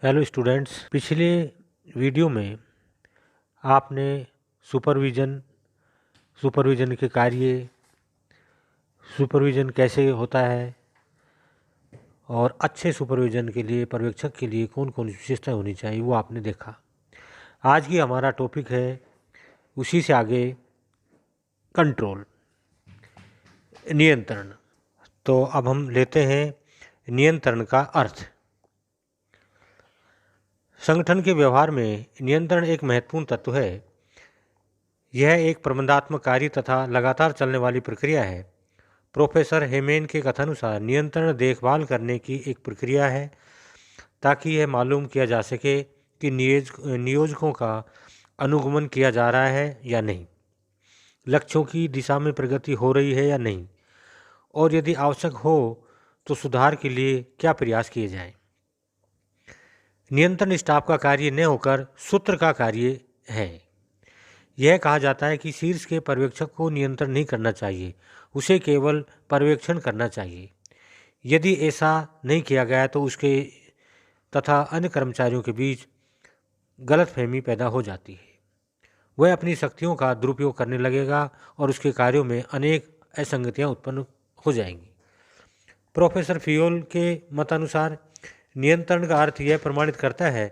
Hello students, पिछले video में आपने सुपरविज़न सुपरविज़न के कार्य, सुपरविज़न कैसे होता है और अच्छे सुपरविज़न के लिए पर्यवेक्षक के लिए कौन कौन सी विशेषताएं होनी चाहिए वो आपने देखा। आज की हमारा टॉपिक है उसी से आगे कंट्रोल, नियंत्रण। तो अब हम लेते हैं नियंत्रण का अर्थ। संगठन के व्यवहार में नियंत्रण एक महत्वपूर्ण तत्व है। यह एक प्रबंधात्मक कार्य तथा लगातार चलने वाली प्रक्रिया है। प्रोफेसर हेमेन के कथानुसार नियंत्रण देखभाल करने की एक प्रक्रिया है ताकि यह मालूम किया जा सके कि नियोजकों का अनुगमन किया जा रहा है या नहीं, लक्ष्यों की दिशा में प्रगति हो रही है या नहीं, और यदि आवश्यक हो तो सुधार के लिए क्या प्रयास किए जाएं। नियंत्रण स्टाफ का कार्य न होकर सूत्र का कार्य है। यह कहा जाता है कि शीर्ष के पर्यवेक्षक को नियंत्रण नहीं करना चाहिए, उसे केवल पर्यवेक्षण करना चाहिए। यदि ऐसा नहीं किया गया तो उसके तथा अन्य कर्मचारियों के बीच गलतफहमी पैदा हो जाती है। वह अपनी शक्तियों का दुरुपयोग करने लगेगा और उसके कार्यों में अनेक असंगतियां उत्पन्न हो जाएंगी। प्रोफेसर फियोल के मतानुसार नियंत्रण का अर्थ यह प्रमाणित करता है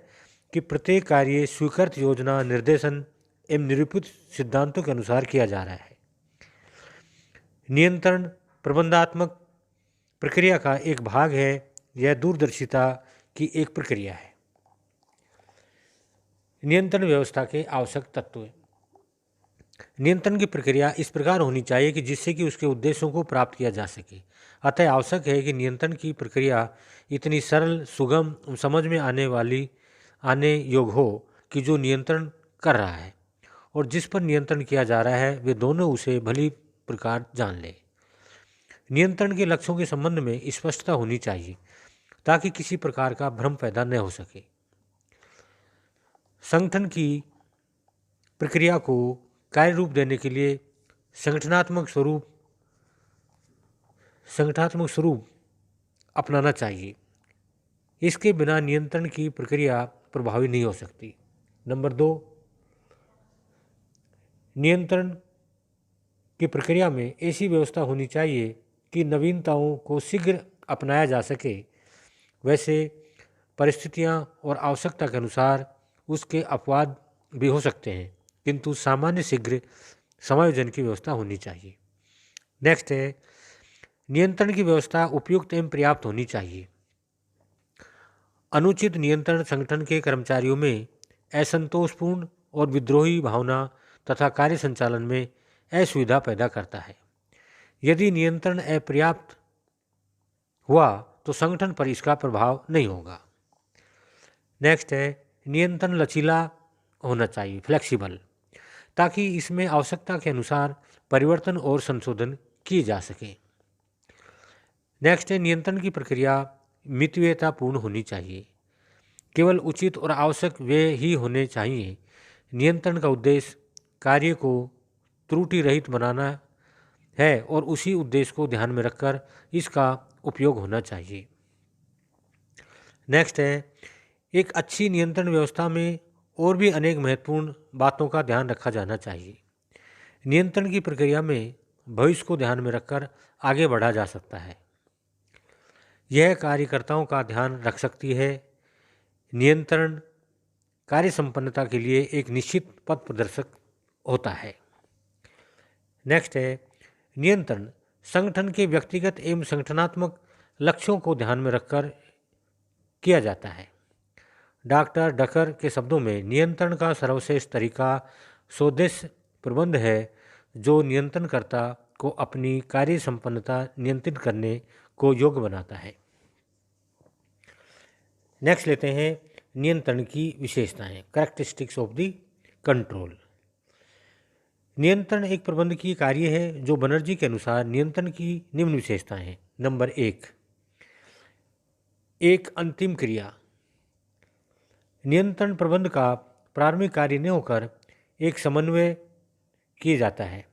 कि प्रत्येक कार्य स्वीकृत योजना, निर्देशन एवं निरूपित सिद्धांतों के अनुसार किया जा रहा है। नियंत्रण प्रबंधात्मक प्रक्रिया का एक भाग है। यह दूरदर्शिता की एक प्रक्रिया है। नियंत्रण व्यवस्था के आवश्यक तत्व। नियंत्रण की प्रक्रिया इस प्रकार होनी चाहिए कि जिससे कि उसके उद्देश्यों को प्राप्त किया जा सके। अतः आवश्यक है कि नियंत्रण की प्रक्रिया इतनी सरल, सुगम, समझ में आने योग्य हो कि जो नियंत्रण कर रहा है और जिस पर नियंत्रण किया जा रहा है वे दोनों उसे भली प्रकार जान लें। नियंत्रण के लक्ष्यों के संबंध में स्पष्टता होनी चाहिए ताकि किसी प्रकार का भ्रम पैदा न हो सके। संगठन की प्रक्रिया को कार्य रूप देने के लिए संगठनात्मक स्वरूप अपनाना चाहिए। इसके बिना नियंत्रण की प्रक्रिया प्रभावी नहीं हो सकती। नंबर 2, नियंत्रण की प्रक्रिया में ऐसी व्यवस्था होनी चाहिए कि नवीनताओं को शीघ्र अपनाया जा सके। वैसे परिस्थितियां और आवश्यकता के अनुसार उसके अपवाद भी हो सकते हैं, किंतु सामान्य शीघ्र समायोजन की व्यवस्था होनी चाहिए। नेक्स्ट है, नियंत्रण की व्यवस्था उपयुक्त एवं पर्याप्त होनी चाहिए। अनुचित नियंत्रण संगठन के कर्मचारियों में असंतोषपूर्ण और विद्रोही भावना तथा कार्य संचालन में असुविधा पैदा करता है। यदि नियंत्रण अपर्याप्त हुआ तो संगठन पर इसका प्रभाव नहीं होगा। नेक्स्ट है, नियंत्रण लचीला होना चाहिए, फ्लेक्सिबल, ताकि इसमें आवश्यकता के अनुसार परिवर्तन और संशोधन किए जा सके। नेक्स्ट है, नियंत्रण की प्रक्रिया मितव्ययतापूर्ण होनी चाहिए। केवल उचित और आवश्यक व्यय ही होने चाहिए। नियंत्रण का उद्देश्य कार्य को त्रुटि रहित बनाना है और उसी उद्देश्य को ध्यान में रखकर इसका उपयोग होना चाहिए। नेक्स्ट है, एक अच्छी नियंत्रण व्यवस्था में और भी अनेक महत्वपूर्ण बातों का ध्यान रखा जाना चाहिए। नियंत्रण की प्रक्रिया में भविष्य को ध्यान में रखकर आगे बढ़ा जा सकता है। यह कार्यकर्ताओं का ध्यान रख सकती है। नियंत्रण कार्य संपन्नता के लिए एक निश्चित पथ प्रदर्शक होता है। नेक्स्ट है, नियंत्रण संगठन के व्यक्तिगत एवं संगठनात्मक लक्ष्यों को ध्यान में रखकर किया जाता है। डॉक्टर डकर के शब्दों में, नियंत्रण का सर्वश्रेष्ठ तरीका स्वोद्देश्य प्रबंध है जो नियंत्रणकर्ता को अपनी कार्य संपन्नता नियंत्रित करने को योग्य बनाता है। नेक्स्ट लेते हैं नियंत्रण की विशेषताएं, कैरेक्टरिस्टिक्स ऑफ द कंट्रोल। नियंत्रण एक प्रबंधकीय कार्य है जो बनर्जी के अनुसार नियंत्रण की निम्न विशेषताएं हैं। नंबर 1, एक अंतिम क्रिया। नियंत्रण प्रबंध का प्रारंभिक कार्य न होकर एक समन्वय किया जाता है।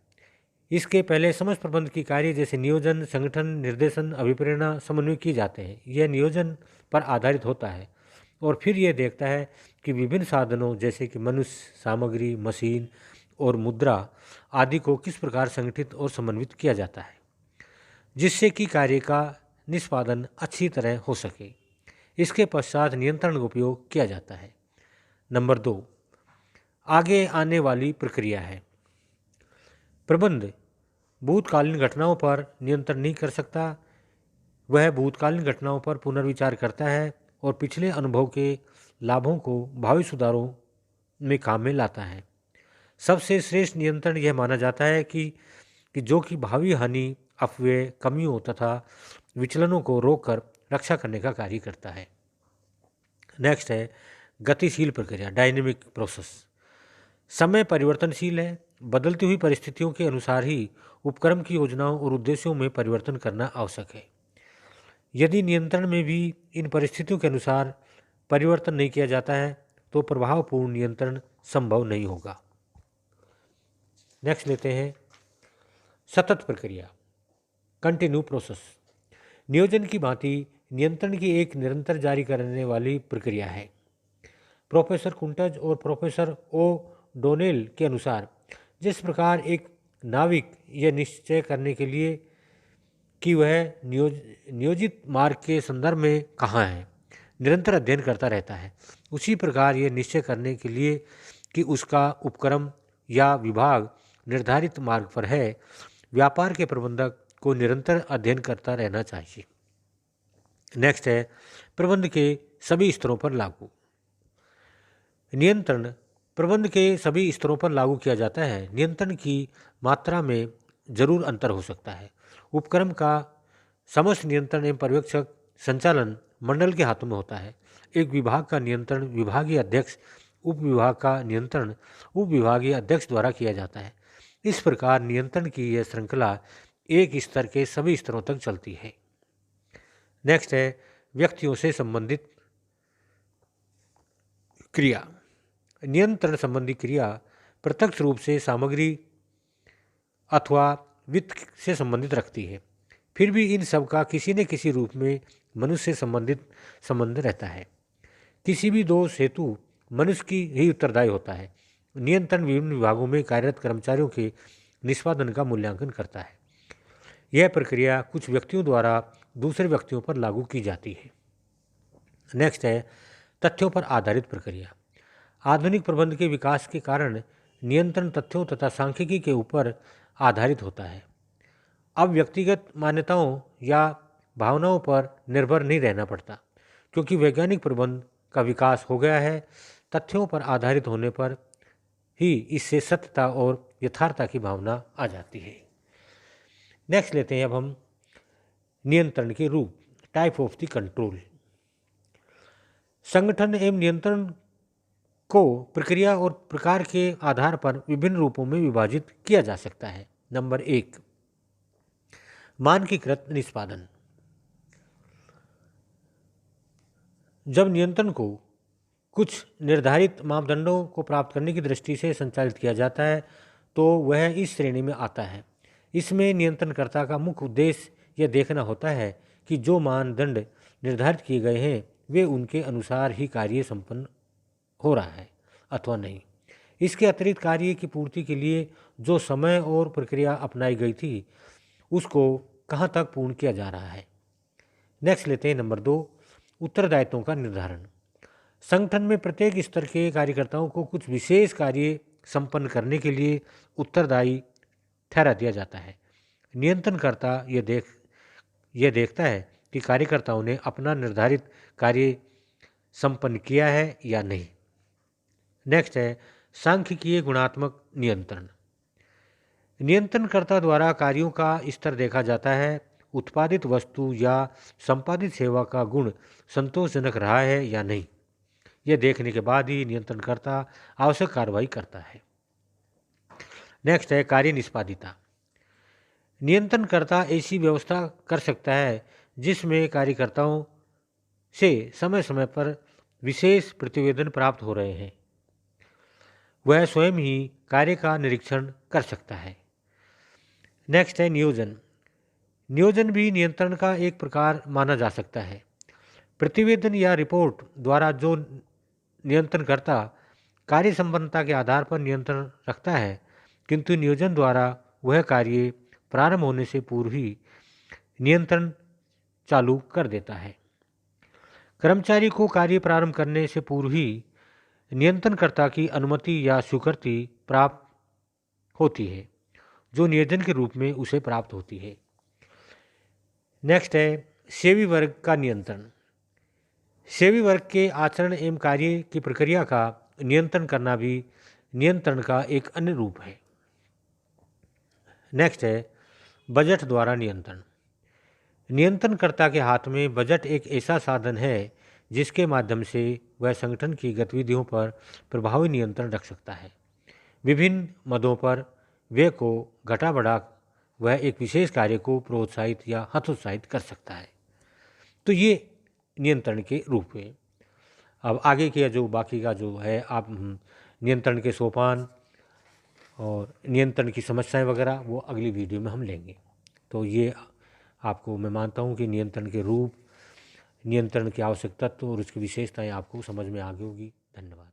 इसके पहले समस्त प्रबंध की कार्य जैसे नियोजन, संगठन, निर्देशन, अभिप्रेरणा, समन्वय किए जाते हैं। यह नियोजन पर आधारित होता है और फिर यह देखता है कि विभिन्न साधनों जैसे कि मनुष्य, सामग्री, मशीन और मुद्रा आदि को किस प्रकार संगठित और समन्वित किया जाता है जिससे कि कार्य का निष्पादन अच्छी तरह हो सके। इसके पश्चात नियंत्रण का उपयोग किया जाता है। नंबर 2, आगे आने वाली प्रक्रिया है। प्रबंध भूतकालीन घटनाओं पर नियंत्रण नहीं कर सकता। वह भूतकालीन घटनाओं पर पुनर्विचार करता है और पिछले अनुभव के लाभों को भावी सुधारों में काम में लाता है। सबसे श्रेष्ठ नियंत्रण यह माना जाता है कि जो कि भावी हानि, अपव्यय, कमियों तथा विचलनों को रोककर रक्षा करने का कार्य करता है। नेक्स्ट है गतिशील प्रक्रिया, डायनेमिक प्रोसेस। समय परिवर्तनशील है। बदलती हुई परिस्थितियों के अनुसार ही उपक्रम की योजनाओं और उद्देश्यों में परिवर्तन करना आवश्यक है। यदि नियंत्रण में भी इन परिस्थितियों के अनुसार परिवर्तन नहीं किया जाता है तो प्रभावपूर्ण नियंत्रण संभव नहीं होगा। नेक्स्ट लेते हैं सतत प्रक्रिया, कंटिन्यू प्रोसेस। नियोजन की भांति नियंत्रण की एक निरंतर जारी करने वाली प्रक्रिया है। प्रोफेसर कुंटज और प्रोफेसर ओ डोनेल के अनुसार जिस प्रकार एक नाविक यह निश्चय करने के लिए कि वह नियोजित मार्ग के संदर्भ में कहाँ है निरंतर अध्ययन करता रहता है, उसी प्रकार यह निश्चय करने के लिए कि उसका उपक्रम या विभाग निर्धारित मार्ग पर है, व्यापार के प्रबंधक को निरंतर अध्ययन करता रहना चाहिए। नेक्स्ट है प्रबंध के सभी स्तरों पर लागू। नियंत्रण प्रबंध के सभी स्तरों पर लागू किया जाता है। नियंत्रण की मात्रा में जरूर अंतर हो सकता है। उपक्रम का समस्त नियंत्रण एवं पर्यवेक्षक संचालन मंडल के हाथों में होता है। एक विभाग का नियंत्रण विभागीय अध्यक्ष, उप विभाग का नियंत्रण उप विभागीय अध्यक्ष द्वारा किया जाता है। इस प्रकार नियंत्रण की यह श्रृंखला एक स्तर के सभी स्तरों तक चलती है। नेक्स्ट है व्यक्तियों से संबंधित क्रिया। नियंत्रण संबंधी क्रिया प्रत्यक्ष रूप से सामग्री अथवा वित्त से संबंधित रखती है। फिर भी इन सब का किसी न किसी रूप में मनुष्य से संबंधित संबंध रहता है। किसी भी दोष हेतु मनुष्य की ही उत्तरदायी होता है। नियंत्रण विभिन्न विभागों में कार्यरत कर्मचारियों के निष्पादन का मूल्यांकन करता है। यह प्रक्रिया कुछ व्यक्तियों द्वारा दूसरे व्यक्तियों पर लागू की जाती है। नेक्स्ट है तथ्यों पर आधारित प्रक्रिया। आधुनिक प्रबंध के विकास के कारण नियंत्रण तथ्यों तथा सांख्यिकी के ऊपर आधारित होता है। अब व्यक्तिगत मान्यताओं या भावनाओं पर निर्भर नहीं रहना पड़ता, क्योंकि वैज्ञानिक प्रबंध का विकास हो गया है। तथ्यों पर आधारित होने पर ही इससे सत्यता और यथार्थता की भावना आ जाती है। नेक्स्ट लेते हैं अब हम नियंत्रण के रूप, टाइप ऑफ द कंट्रोल। संगठन एवं नियंत्रण को प्रक्रिया और प्रकार के आधार पर विभिन्न रूपों में विभाजित किया जा सकता है। नंबर 1, मानकीकृत निष्पादन। जब नियंत्रण को कुछ निर्धारित मापदंडों को प्राप्त करने की दृष्टि से संचालित किया जाता है तो वह इस श्रेणी में आता है। इसमें नियंत्रणकर्ता का मुख्य उद्देश्य यह देखना होता है कि जो मानदंड निर्धारित किए गए हैं वे उनके अनुसार ही कार्य संपन्न हो रहा है अथवा नहीं। इसके अतिरिक्त कार्य की पूर्ति के लिए जो समय और प्रक्रिया अपनाई गई थी उसको कहाँ तक पूर्ण किया जा रहा है। नेक्स्ट लेते हैं नंबर 2, उत्तरदायित्वों का निर्धारण। संगठन में प्रत्येक स्तर के कार्यकर्ताओं को कुछ विशेष कार्य संपन्न करने के लिए उत्तरदायी ठहरा दिया जाता है। नियंत्रणकर्ता यह देखता है कि कार्यकर्ताओं ने अपना निर्धारित कार्य संपन्न किया है या नहीं। नेक्स्ट है सांख्यिकीय गुणात्मक नियंत्रण। नियंत्रणकर्ता द्वारा कार्यों का स्तर देखा जाता है। उत्पादित वस्तु या संपादित सेवा का गुण संतोषजनक रहा है या नहीं, यह देखने के बाद ही नियंत्रणकर्ता आवश्यक कार्रवाई करता है। नेक्स्ट है कार्य निष्पादिता। नियंत्रणकर्ता ऐसी व्यवस्था कर सकता है जिसमें कार्यकर्ताओं से समय समय पर विशेष प्रतिवेदन प्राप्त हो रहे हैं। वह स्वयं ही कार्य का निरीक्षण कर सकता है। नेक्स्ट है नियोजन। नियोजन भी नियंत्रण का एक प्रकार माना जा सकता है। प्रतिवेदन या रिपोर्ट द्वारा जो नियंत्रणकर्ता कार्य संपन्नता के आधार पर नियंत्रण रखता है, किंतु नियोजन द्वारा वह कार्य प्रारंभ होने से पूर्व ही नियंत्रण चालू कर देता है। कर्मचारी को कार्य प्रारंभ करने से पूर्व ही नियंत्रणकर्ता की अनुमति या स्वीकृति प्राप्त होती है, जो नियोजन के रूप में उसे प्राप्त होती है। नेक्स्ट है सेवी वर्ग का नियंत्रण। सेवी वर्ग के आचरण एवं कार्य की प्रक्रिया का नियंत्रण करना भी नियंत्रण का एक अन्य रूप है। नेक्स्ट है बजट द्वारा नियंत्रण। नियंत्रणकर्ता के हाथ में बजट एक ऐसा साधन है जिसके माध्यम से वह संगठन की गतिविधियों पर प्रभावी नियंत्रण रख सकता है। विभिन्न मदों पर व्यय को घटा बढ़ा वह एक विशेष कार्य को प्रोत्साहित या हतोत्साहित कर सकता है। तो ये नियंत्रण के रूप में। अब आगे के जो बाकी का जो है आप नियंत्रण के सोपान और नियंत्रण की समस्याएं वगैरह वो अगली वीडियो में हम लेंगे। तो ये आपको मैं मानता हूँ कि नियंत्रण के रूप, नियंत्रण के आवश्यक तत्व और उसकी विशेषताएं आपको समझ में आ गई होगी। धन्यवाद।